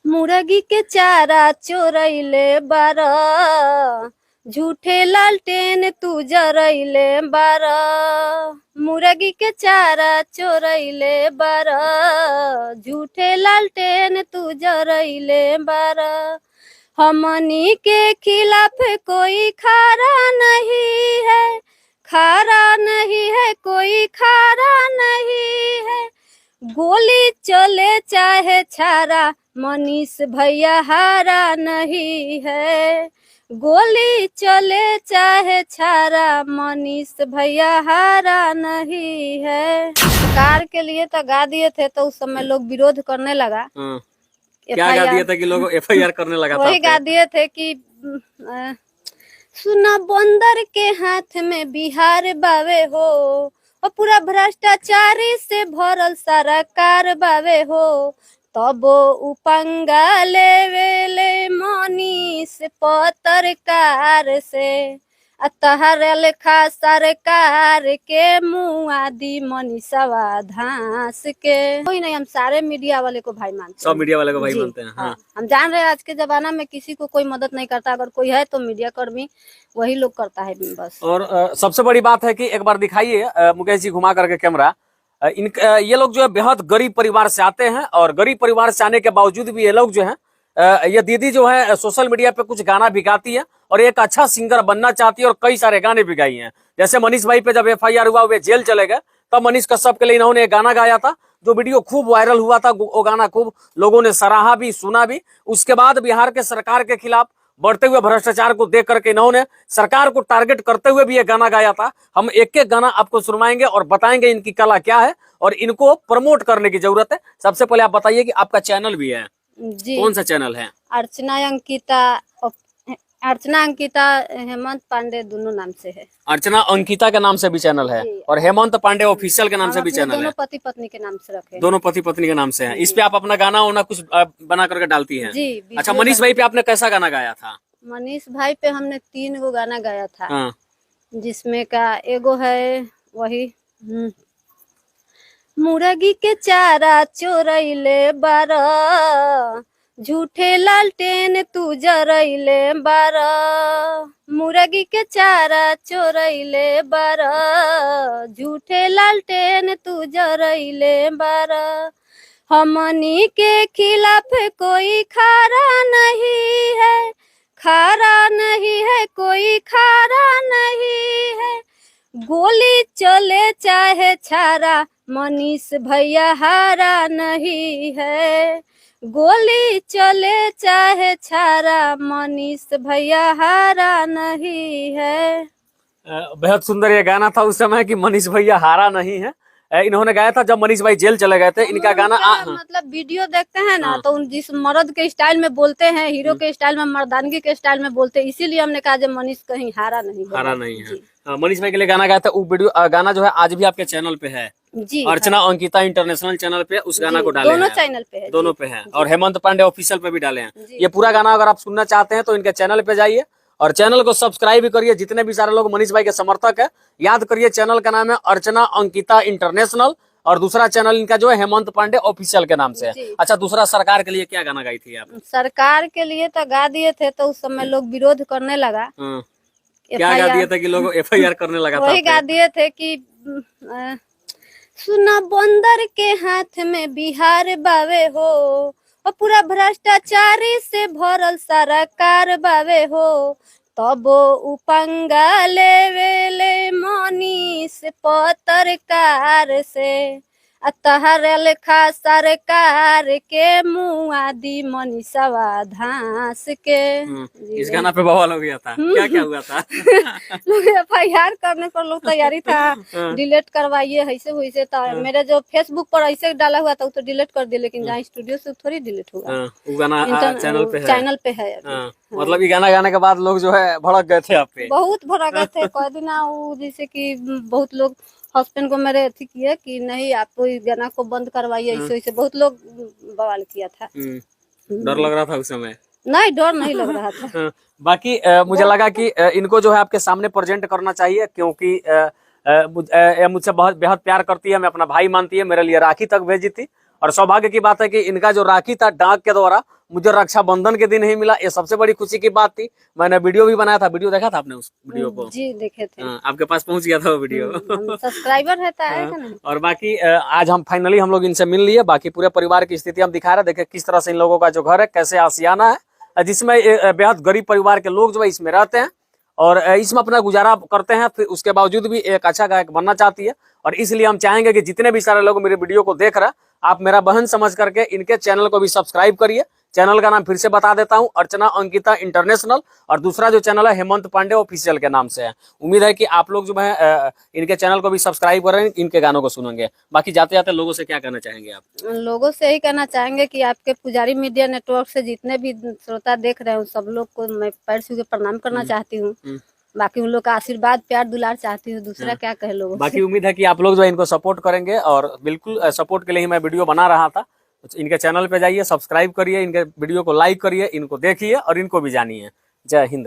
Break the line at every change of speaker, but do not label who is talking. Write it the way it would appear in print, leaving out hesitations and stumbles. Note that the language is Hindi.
मुर्गी के चारा चोरैले बारा, झूठे लालटेन तू जरैले बारा। मुर्गी के चारा चोरैले बारा, झूठे लालटेन तू जरैले बारा। हमनी के खिलाफ कोई खारा नहीं है, खारा नहीं है, कोई खारा नहीं है। गोली चले चाहे छारा, मनीष भैया हारा नहीं है। गोली चले चाहे छारा, मनीष भैया हारा नहीं है। सरकार के लिए तो गा दिए थे, तो उस समय लोग विरोध करने लगा।
क्या गा दिया था कि लोग FIR करने लगा था?
वही गा दिए थे कि सुना बंदर के हाथ में बिहार बावे हो, और पूरा भ्रष्टाचारी से भरल सारा कार बावे हो। तबो उपंगा लेवेले मनीष पत्रकार से, तहरा लेखा सरकार के मुआदी मनीषवा धांस के। कोई नहीं, हम सारे मीडिया वाले को भाई मानते हैं।
सब मीडिया वाले को भाई मानते हैं। हाँ।
हम जान रहे हैं आज के जमाना में किसी को कोई मदद नहीं करता, अगर कोई है तो मीडिया कर्मी वही लोग करता है बस।
और सबसे बड़ी बात है कि एक बार दिखाइए मुकेश जी घुमा करके कैमरा। ये लोग जो है बेहद गरीब परिवार से आते हैं, और गरीब परिवार से आने के बावजूद भी ये लोग जो है, ये दीदी जो है सोशल मीडिया पे कुछ गाना भी गाती है और एक अच्छा सिंगर बनना चाहती है, और कई सारे गाने भी गाई हैं। जैसे मनीष भाई पे जब FIR हुआ, वे जेल चले गए, तब मनीष कश्यप के लिए इन्होंने एक गाना गाया था, जो वीडियो खूब वायरल हुआ था। वो गाना खूब लोगों ने सराहा भी, सुना भी। उसके बाद बिहार के सरकार के खिलाफ बढ़ते हुए भ्रष्टाचार को देख करके इन्होंने सरकार को टारगेट करते हुए भी ये गाना गाया था। हम एक एक गाना आपको सुनवाएंगे और बताएंगे इनकी कला क्या है, और इनको प्रमोट करने की जरूरत है। सबसे पहले आप बताइए कि आपका चैनल भी है
जी।
कौन सा चैनल है?
अर्चना अंकिता हेमंत पांडे दोनों नाम से है।
अर्चना अंकिता के नाम से भी चैनल है, और हेमंत पांडे ऑफिशियल के नाम से भी चैनल है।
दोनों पति पत्नी के नाम से रखे।
दोनों पति पत्नी के नाम से है। इस पे आप अपना गाना वाना कुछ बना करके डालती है?
जी।
अच्छा, मनीष भाई पे आपने कैसा गाना गाया था?
मनीष भाई पे हमने 3 गो गाना गाया था।
हाँ।
जिसमें का एगो है वही मुर्गी के चारा चोरैले बारा, झूठे लालटेन तू जरैले बारा। मुर्गी के चारा चोरैले बारा, झूठे लालटेन तू जरैले बारा। हमनी के खिलाफ कोई खारा नहीं है, खारा नहीं है, कोई खारा नहीं है। गोली चले चाहे छारा, मनीष भैया हारा नहीं है। गोली चले चाहे छारा, मनीष भैया हारा नहीं है।
बेहद सुंदर ये गाना था उस समय कि मनीष भैया हारा नहीं है। इन्होंने गाया था जब मनीष भाई जेल चले गए थे। इनका गाना
मतलब वीडियो देखते हैं ना, तो जिस मर्द के स्टाइल में बोलते हैं, हीरो के स्टाइल में, मर्दानगी के स्टाइल में बोलते हैं, इसीलिए हमने कहा जब मनीष कहीं हारा नहीं
है। मनीष भाई के लिए गाना गाया था। वो वीडियो गाना जो है आज भी आपके चैनल पे है
जी।
अर्चना अंकिता इंटरनेशनल चैनल पे उस गाना को डाले
दोनों चैनल पे है।
दोनों पे है, और हेमंत पांडे ऑफिशियल पे भी डाले हैं। ये पूरा गाना अगर आप सुनना चाहते हैं तो इनके चैनल पे जाइए और चैनल को सब्सक्राइब भी करिए। जितने भी सारे लोग मनीष भाई के समर्थक है, याद करिए चैनल का नाम है अर्चना अंकिता इंटरनेशनल, और दूसरा चैनल इनका जो है हेमंत पांडे ऑफिशियल के नाम से है। अच्छा, दूसरा सरकार के लिए क्या गाना गाई थी आप?
सरकार के लिए तो गा दिए थे, तो उस समय लोग विरोध करने लगा।
क्या गा दिया था कि लोग FIR करने लगा था?
वही गा दिए थे कि सुना बंदर के हाथ में बिहार बावे हो, और पूरा भ्रष्टाचारी से भरल सारा कार बावे हो। तबो उपंगा लेवेले मनीष पत्रकार से, तहरा लेखा सरकार के मुआदी मनीषवा धांस के।
इस गाना पे बवाल हो गया था। क्या क्या हुआ था?
लोग FIR करने पर लोग तैयारी था, डिलीट करवाइए ऐसे वैसे। तो मेरे जो फेसबुक पर ऐसे डाला हुआ था वो तो डिलीट कर दिया, लेकिन जहाँ स्टूडियो से थोड़ी डिलीट होगा।
वो गाना
चैनल पे है।
मतलब ये गाना गाने के बाद लोग जो है भड़क गए थे आप पे?
बहुत भड़क गए थे। कह दिन जैसे कि बहुत लोग हस्बैंड को मेरे अथी किया कि नहीं आप इस गाना को बंद करवाइए, ऐसे वैसे बहुत लोग बवाल किया था।
डर लग रहा था उस समय?
नहीं, डर नहीं लग रहा था।
बाकी मुझे लगा कि इनको जो है आपके सामने प्रेजेंट करना चाहिए, क्योंकि मुझसे बहुत बेहद प्यार करती है, मैं अपना भाई मानती है, मेरे लिए राखी तक भेजी थी, और सौभाग्य की बात है कि इनका जो राखी था डाक के द्वारा मुझे रक्षाबंधन के दिन ही मिला। ये सबसे बड़ी खुशी की बात थी। मैंने वीडियो भी बनाया था, वीडियो देखा था आपने उस वीडियो को?
जी देखे थे।
हाँ, आपके पास पहुंच गया था वो वीडियो।
सब्सक्राइबर रहता है
हाँ,
कि नहीं?
और बाकी आज हम फाइनली हम लोग इनसे मिल लिए। बाकी पूरे परिवार की स्थिति हम दिखा रहे हैं। देखे किस तरह से इन लोगों का जो घर है, कैसे आशियाना है, जिसमें बेहद गरीब परिवार के लोग जो है इसमें रहते हैं और इसमें अपना गुजारा करते हैं। फिर उसके बावजूद भी एक अच्छा गायक बनना चाहती है और इसलिए हम चाहेंगे कि जितने भी सारे लोग मेरे वीडियो को देख रहे हैं, आप मेरा बहन समझ करके इनके चैनल को भी सब्सक्राइब करिए। चैनल का नाम फिर से बता देता हूं, अर्चना अंकिता इंटरनेशनल, और दूसरा जो चैनल है हेमंत पांडे ऑफिशियल के नाम से है। उम्मीद है कि आप लोग जो है इनके चैनल को भी सब्सक्राइब करें, इनके गानों को सुनेंगे। बाकी जाते जाते लोगों से क्या कहना चाहेंगे आप?
लोगों से यही कहना चाहेंगे कि आपके पुजारी मीडिया नेटवर्क से जितने भी श्रोता देख रहे हैं, सब लोग को मैं पैर छू के प्रणाम करना चाहती हूँ। बाकी उन लोग का आशीर्वाद प्यार दुलार चाहती हूँ, दूसरा क्या कहे लोगों
बाकी उम्मीद है कि आप लोग जो है इनको सपोर्ट करेंगे और बिल्कुल सपोर्ट के लिए ही मैं वीडियो बना रहा था। इनके चैनल पे जाइए, सब्सक्राइब करिए, इनके वीडियो को लाइक करिए, इनको देखिए और इनको भी जानिए। जय हिंद।